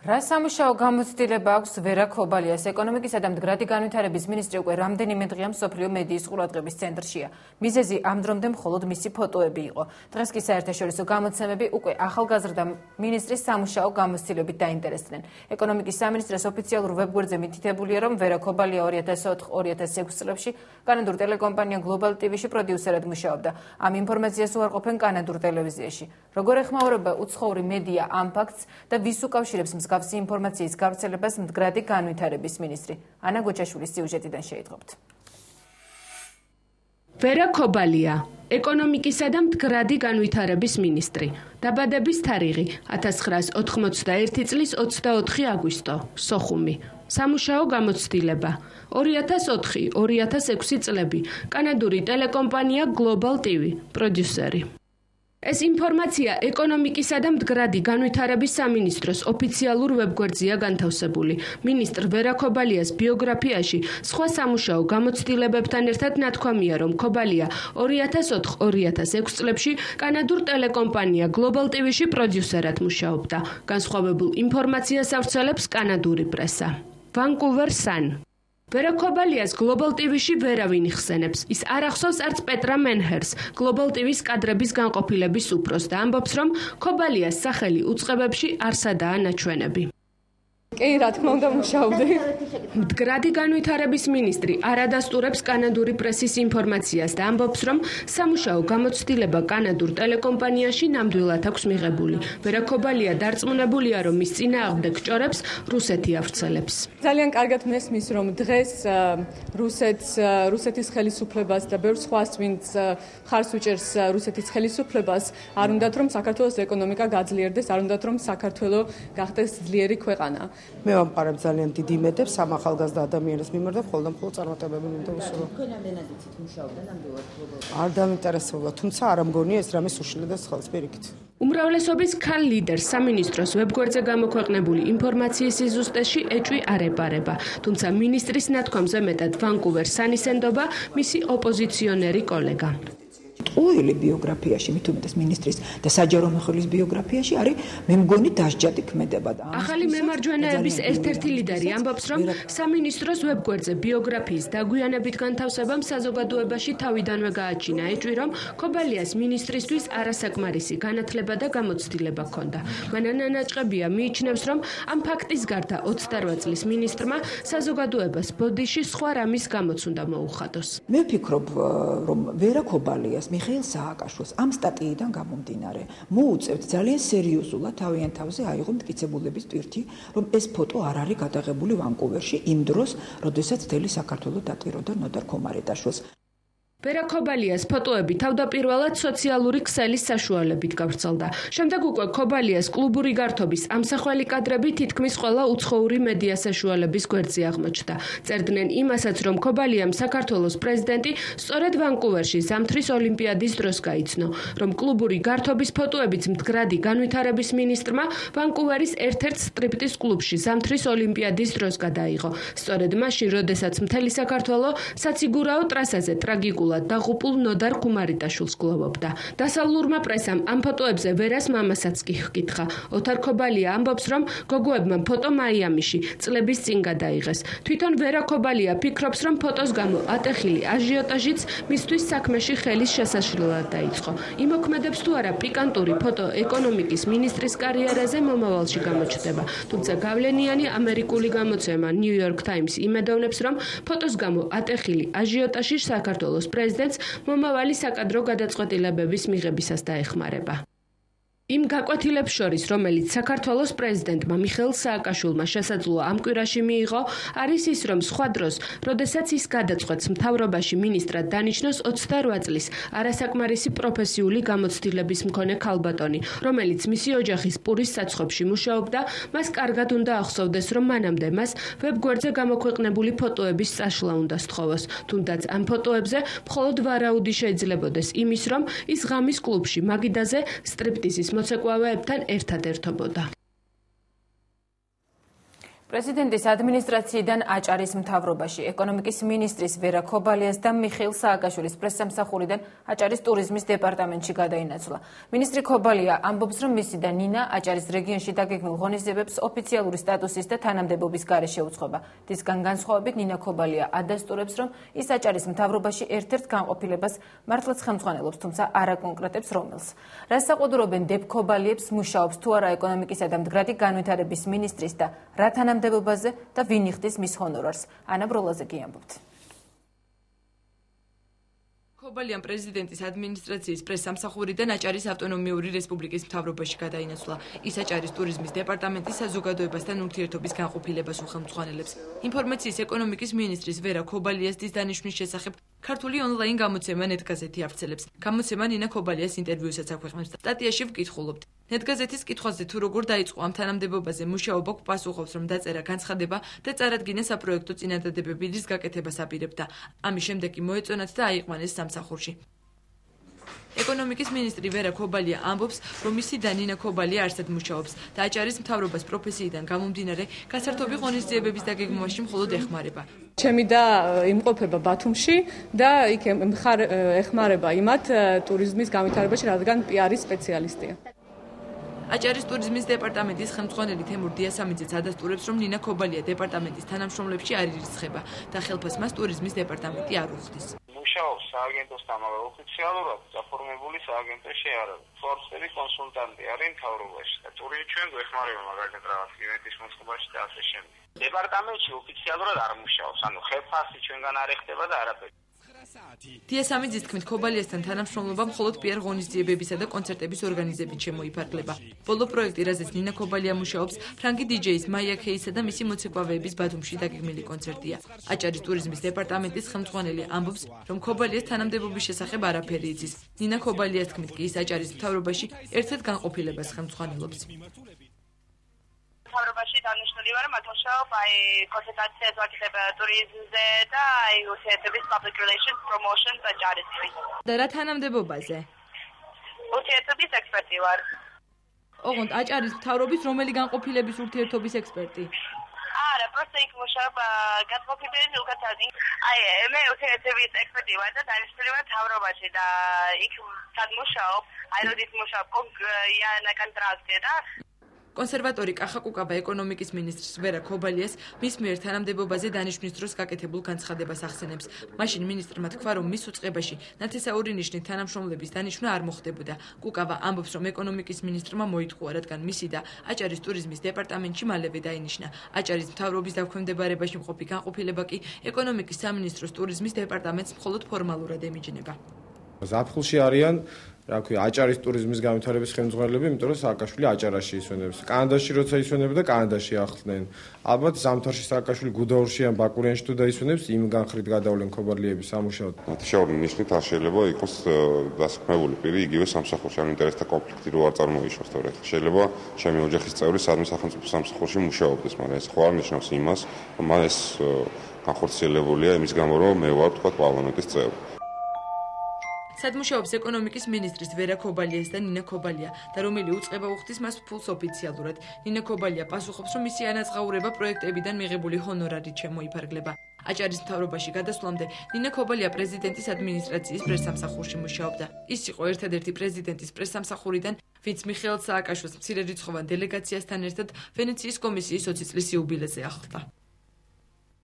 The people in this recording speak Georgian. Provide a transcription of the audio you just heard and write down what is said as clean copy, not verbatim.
რა სამუშაო გამოცდილება აქვს ვერა ქობალიას ეკონომიკისა და მდგრადი განვითარების მინისტრი უკვე რამდენიმე დღეა მსოფლიო მედიის ყურადღების ცენტრშია. მიზეზი ამ დრომდე მხოლოდ მისი ფოტოები იყო. დღეს კი საერთაშორისო გამოცემები უკვე ახალგაზრდა მინისტრის სამუშაო გამოცდილებით დაინტერესდნენ. ეკონომიკის სამინისტროს ოფიციალურ ვებგვერდზე მითითებულია, რომ ვერა ქობალია 2004-2006 წლებში კანადურ ტელეკომპანია Global TV-ში პროდიუსერად მუშაობდა. ამ ინფორმაციას უარყოფენ კანადურ ტელევიზიაში. როგორ ეხმაურება უცხოური მედია ამ ფაქტს და ვის უკავშირებს მსგავსი ინფორმაციის გავრცელებას მდგრადი განვითარების მინისტრი? ანა გოჩაშვილის სიუჟეტიდან შეიტყობთ. ვერა ქობალია, ეკონომიკისა და მდგრადი განვითარების მინისტრი. დაბადების თარიღი 1991 წლის 24 აგვისტო, სოხუმი. სამუშაო გამოცდილება 2004-2006 წლები, კანადური ტელეკომპანია Global TV, პროდიუსერი. ეს ინფორმაცია ეკონომიკისა და მდგრადი განვითარების სამინისტროს ოფიციალურ ვებგვერდზეა განთავსებული. მინისტრ ვერა ქობალიას ბიოგრაფიაში სხვა სამუშაო გამოცდილებებთან ერთად ნათქვამია, რომ ქობალია 2004-2006 წლებში კანადურ ტელეკომპანია Global TV-ში პროდიუსერად მუშაობდა. განსხვავებულ ინფორმაციას ავრცელებს კანადური პრესა. Vancouver Sun. ვერა ქობალიას Global TV-ში ვერავინ იხსენებს. ის არ ახსოვს არც პეტრა მენჰერს, Global TV-ს კადრების განყოფილების უფროს და ამბობს, რომ ქობალიას სახელი უწყებებში არსადაა ნაჩვენები. კი, რა თქმა უნდა, მუშაობდი. მდგრადი განვითარების მინისტრი არ ადასტურებს კანადური პრესის ინფორმაციას და ამბობს, რომ სამუშაო გამოცდილება კანადურ ტელეკომპანიაში ნამდვილად აქვს მიღებული. ვერა ქობალია დარწმუნებულია, რომ მის წინააღმდეგ ჭორებს რუსეთი ავრცელებს. ძალიან კარგად მესმის, რომ დღეს რუსეთის ხელისუფლებას და ბევრ სხვას, ვინც ხარს უჭერს რუსეთის ხელისუფლებას, არ უნდათ, რომ საქართველოს ეკონომიკა გაძლიერდეს, არ უნდათ, რომ საქართველო გახდეს ძლიერი ქვეყანა. მე ვამყარებ ძალიან დიდი იმედებს ამ ახალგაზრდა ადამიანის მიმართ და მხოლოდ წარმატებები მინდა უსურვო. თქვენამდე იცით მუშაობდა ნამდვილად Global. არ დამინტერესებულა, თუმცა არ ამგონია ეს რამე უშლიდა ხელს პირიქით. უმრავლესობის ქალ ლიდერს სამინისტროს ვებგვერდზე გამოქვეყნებული ინფორმაციის სიზუსტეში ეჭვი არ ეპარება, თუმცა მინისტრის ნათქვამზე მეტად Vancouver Sun-ის ენდობა მისი ოპოზიციონერი კოლეგა. ტყუილი ბიოგრაფიაში, მით უმეტეს მინისტრის და საჯარო მეხვილის ბიოგრაფიაში არის მე მგონი დასჯადი ქმედება და ახალი მემარჯვენეების ერთ-ერთი ლიდერი ამბობს, რომ სამინისტროს ვებგვერდზე ბიოგრაფიის დაგვიანებით განთავსებამ საზოგადოებაში თავიდანვე გააჩინა ეჭვი, რომ ქობალიას მინისტრისთვის არასაკმარისი განათლება და გამოცდილება ჰქონდა. მან ნაჭყებია მიიჩნევს, რომ ამ ფაქტის გარდა 28 წლის მინისტრმა საზოგადოებას ბოდიში სხვა რამის გამოც უნდა მოუხადოს. მე ვფიქრობ, რომ ვერა ქობალიას მიხეილ სააკაშვილს ამ სტატიიდან გამომდინარე მოუწევთ ძალიან სერიოზულად თავიანთ თავზე აიღო მტკიცებულების ტვირთი, რომ ეს ფოტო არ არის გადაღებული ვანკუვერში იმ დროს, როდესაც მთელი საქართველო დატვიროდა ნოდარ ქომარეტაშვილს. ვერა ქობალიას ფოტოები თავდაპირველად სოციალური ქსელის საშუალებით გავრცელდა. შემდეგ უკვე ქობალიას კლუბური გართობის ამსახველი კადრები თითქმის ყველა უცხოური მედია საშუალების გვერდზე აღმოჩნდა. წერდნენ იმასაც, რომ ქობალიამ საქართველოს პრეზიდენტი სწორედ ვანკუვერში ზამთრის ოლიმპიადის დროს გაიცნო, რომ კლუბური გართობის ფოტოებიც მდგრადი განვითარების მინისტრმა ვანკუვერის ერთ-ერთ სტრიპტიზ კლუბში ზამთრის ოლიმპიადის დროს გადაიღო. სწორედ მაშინ, როდესაც მთელი საქართველო საციგურაო ტრასაზე ტრაგიკულ დაღუპულ ნოდარ ქუმარიტაშვილს გლოვობდა. დასავლურმა პრესამ ამ ფოტოებზე ვერას მამასაც კი ჰკითხა. ოთარ ქობალია ამბობს, რომ გოგოებმა ფოტო მაიამიში წლების წინ გადაიღეს. თვითონ ვერა ქობალია ფიქრობს, რომ ფოტოს გამო ატეხილი აჟიოტაჟიც მისთვის საქმეში ხელის შესაშლელად დაიწყო. იმოქმედებს თუ არა პიკანტური ფოტო ეკონომიკის მინისტრის კარიერაზე მომავალში გამოჩნდება. თუმცა გავლენიანი ამერიკული გამოცემა New York Times იმედოვნებს, რომ ფოტოს გამო ატეხილი აჟიოტაჟი საქართველოს პრეზიდენტს მომავალი საკადრო გადაწყვეტილებების მიღებისას დაეხმარება. იმ გაკვეთილებს შორის, რომელიც საქართველოს პრეზიდენტმა მიხეილ სააკაშვილმა შესაძლოა ამ კვირაში მიიღო, არის ის, რომ სხვა დროს, როდესაც ის გადაწყვეტს მთავრობაში მინისტრად დანიშნოს 28 წლის არასაკმარისი პროფესიული გამოცდილების მქონე ქალბატონი, რომელიც მისი ოჯახის პურის საცხობში მუშაობდა, მას კარგად უნდა ახსოვდეს, რომ მანამდე მას ვებგვერდზე გამოქვეყნებული ფოტოების წაშლა უნდა სთხოვოს. თუნდაც ამ ფოტოებზე მხოლოდ ვარაუდი შეიძლებოდეს იმის, რომ ის ღამის კლუბში მაგიდაზე სტრიპტიზის მოცეკვავეებთან ერთად ერთობოდა. პრეზიდენტის ადმინისტრაციიდან აჭარის მთავრობაში ეკონომიკის მინისტრის ვერა ქობალიას და მიხეილ სააკაშვილის პრესსამსახურიდან აჭარის ტურიზმის დეპარტამენტში გადაინაცვლა. მინისტრი ქობალია ამბობს, რომ მისი და ნინა აჭარის რეგიონში დაგეგმილ ღონისძიებებს ოფიციალური სტატუსის და თანამდებობის გარეშე უძღვება. მისგან განსხვავებით ნინა ქობალია ადასტურებს, რომ ის აჭარის მთავრობაში ერთ-ერთ განყოფილებას მართლაც ხელმძღვანელობს, თუმცა არ აკონკრეტებს რომელს. რას საყუდრობენ დებ ქობალიებს, მუშაობს თუ არა ეკონომიკისა და მდგრადი განვითარების მინისტრის და რა თანამდებობაზე და ვინ იხდის მის ჰონორარს. ანა ბროლაძე კი ამბობთ. ქობალიამ პრეზიდენტის ადმინისტრაციის პრესსამსახურიდან აჭარის ავტონომიური რესპუბლიკის მთავრობაში გადაინაცვლა. ის აჭარის ტურიზმის დეპარტამენტის საზოგადოებასთან ურთიერთობის განყოფილებას უხელმძღვანელებს. ინფორმაციის ეკონომიკის მინისტრის ვერა ქობალიას დანიშვნის შესახებ ქართული ონლაინ გამოცემა ნეტგაზეთი ავრცელებს. გამოცემა ნინა ქობალიას ინტერვიუსაც აქვეყნებს. სტატიაში ვკითხულობთ. ნეტგაზეთის კითხვაზე თუ როგორ დაიწყო ამ თანამდებობაზე მუშაობა, პასუხობს, რომ დაწერა განცხადება და წარადგინა საპროექტო წინადადებები, რის გაკეთებას აპირებდა. ამის შემდეგ კი მოეწონათ და აიყვანეს სამსახურში. ეკონომიკის მინისტრი ვერა ქობალია ამბობს, რომ მისი და ნინა ქობალია არსად მუშაობს და აჭარის მთავრობას პროფესიიდან გამომდინარე გასართობი ღონისძიებების დაგეგმვაში მხოლოდ ეხმარება. ჩემი და იმყოფება ბათუმში და იქ ეხმარება იმათ ტურიზმის განვითარებაში, რადგან პიარის სპეციალისტია. აჭარის ტურიზმის დეპარტამენტის ხელმძღვანელი თემურ დიასამიძეც ადასტურებს, რომ ნინა ქობალია დეპარტამენტის თანამშრომლებში არ ირიცხება და ხელფას მას ტურიზმის დეპარტამენტი არ უხდის. მუშაობს სააგენტოსთან, მაგრამ ოფიციალურად დაფორმებული სააგენტოში არ არის. ფორსები კონსულტანტი არის მთავრობაში და ტურიზმი ჩვენ გვეხმარება მაგალითად რაღაც ივენტის მოწყობაში და ასე შემდეგ. დეპარტამენტში ოფიციალურად არ მუშაობს, ანუ ხელფასი ჩვენგან არ ეხდება და არაფერი. დიასამიძის თქმით, ქობალიასთან თანამშრომლობა მხოლოდ პიარ ღონისძიებებისა და კონცერტების ორგანიზებით შემოიფარგლება. ბოლო პროექტი, რაზეც ნინა ქობალია მუშაობს, ფრანგი დიჯეის მაია ქეისა და მისი მოცეკვავეების ბათუმში დაგეგმილი კონცერტია. აჭარის ტურიზმის დეპარტამენტის ხელმძღვანელი ამბობს, რომ ქობალიას თანამდებობის შესახებ არაფერი იცის. ნინა ქობალიას თქმით, კი ის აჭარის მთავრობაში ერთ-ერთ განყოფილებას ხელმძღვანელობს. მთავრობაში დანიშნული ვარ, მათ მუშაობ კონსულტაციას ვაკეთებ ტურიზმზე და ურთიერთობის public relations promotion აჭარისთვის. და რა თანამდებობაზე? ურთიერთობის ექსპერტი ვარ. ოღონდ აჭარის მთავრობის რომელი განყოფილების ურთიერთობის ექსპერტი? არა, просто იქ მუშაობ განყოფილების უკაცრავი. მე ურთიერთობის ექსპერტი ვარ და დანიშნული ვარ მთავრობაში და იქ სად მუშაობ, როდის მუშაობ იანა კონტრაქტზე და კონსერვატორი კახა კუკაბა ეკონომიკის მინისტრს ვერა ქობალიას მის მიერ თანამდებობაზე დანიშვნის დროს გაკეთებულ განცხადებას ახსენებს. მაშინ მინისტრმა თქვა, რომ მის უწყებაში ნათესაური ნიშნით თანამშრომლების დანიშვნა არ მოხდებოდა. კუკაბა ამბობს, რომ ეკონომიკის მინისტრმა მოითხოვა, რადგან მისი და აჭარის ტურიზმის დეპარტამენტში მალევე დაინიშნა. აჭარის მთავრობის დაქვემდებარებაში მყოფი განყოფილება კი ეკონომიკის სამინისტროს ტურიზმის დეპარტამენტს მხოლოდ ფორმალურად ემიჯნება. ზაფხულში არიან აჭარის ტურიზმის განვითარების ხელმძღვანელები, იმიტომ რომ სააკაშვილი აჭარაში ისვენებს. კანადაში როცა ისვენებდა, კანადაში ახლდნენ. ალბათ ზამთარში სააკაშვილი გუდაურში ან ბაკურიანში თუ დაისვენებს, იმ განხრით გადავლენ ქობალიები სამუშაოდ. ნათესაური ნიშნით არ შეიძლება იყოს დასაქმებული პირი იგივე სამსახურში, ან ინტერესთა კონფლიქტი რო არ წარმოიშოს თორედ. შეიძლება ჩემი ოჯახის წევრი სადმე სახელმწიფო სამსახურში მუშაობდეს, მაგრამ ეს ხო არ ნიშნავს იმას, რომ ეს განხორციელებულია იმის გამო, რომ მე ვარ თქვა პარლამენტის წევრი. სად მუშაობს ეკონომიკის მინისტრის ვერა ქობალიას და ნინა ქობალია და რომელი უწყება უხდის მას ფულს ოფიციალურად. ნინა ქობალია პასუხობს, რომ მისი ანაზღაურება პროექტებიდან მიღებული ჰონორარით შემოიფარგლება. აჭარის მთავრობაში გადასვლამდე ნინა ქობალია პრეზიდენტის ადმინისტრაციის პრესსამსახურში მუშაობდა. ის იყო ერთადერთი პრეზიდენტის პრესსამსახურიდან, ვინც მიხეილ სააკაშვილის მცირერიცხოვან დელეგაციასთან ერთად ვენეციის კომისიის 20 წლის იუბილეზე ახლდა.